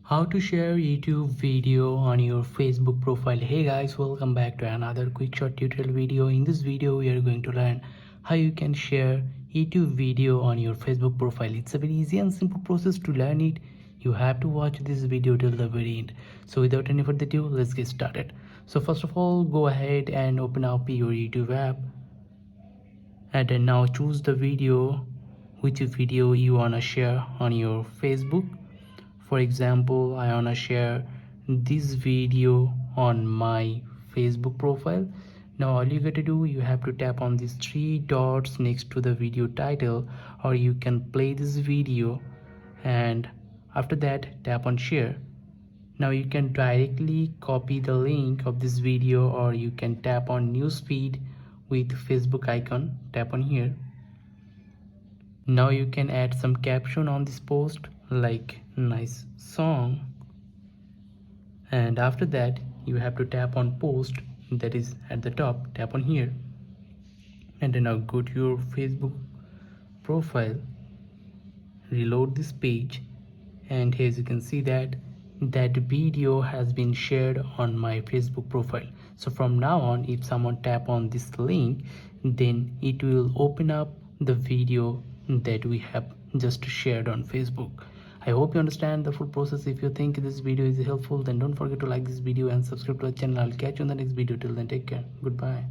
How to share YouTube video on your Facebook profile. Hey guys, welcome back to another quick short tutorial video. In this video we are going to learn how you can share YouTube video on your Facebook profile. It's a very easy and simple process. To learn it, you have to watch this video till the very end. So without any further ado, let's get started. So first of all, go ahead and open up your YouTube app, and then now choose the video, which video you want to share on your Facebook. For example, I want to share this video on my Facebook profile. Now all you got to do, you have to tap on these three dots next to the video title, or you can play this video, and after that tap on share. Now you can directly copy the link of this video, or you can tap on newsfeed with Facebook icon, tap on here. Now you can add some caption on this post, like nice song, and after that you have to tap on post, that is at the top, tap on here, and then now go to your Facebook profile, reload this page, and as you can see that video has been shared on my Facebook profile. So from now on, if someone tap on this link, then it will open up the video that we have just shared on Facebook. I hope you understand the full process. If you think this video is helpful, then don't forget to like this video and subscribe to the channel. I'll catch you in the next video. Till then, take care. Goodbye.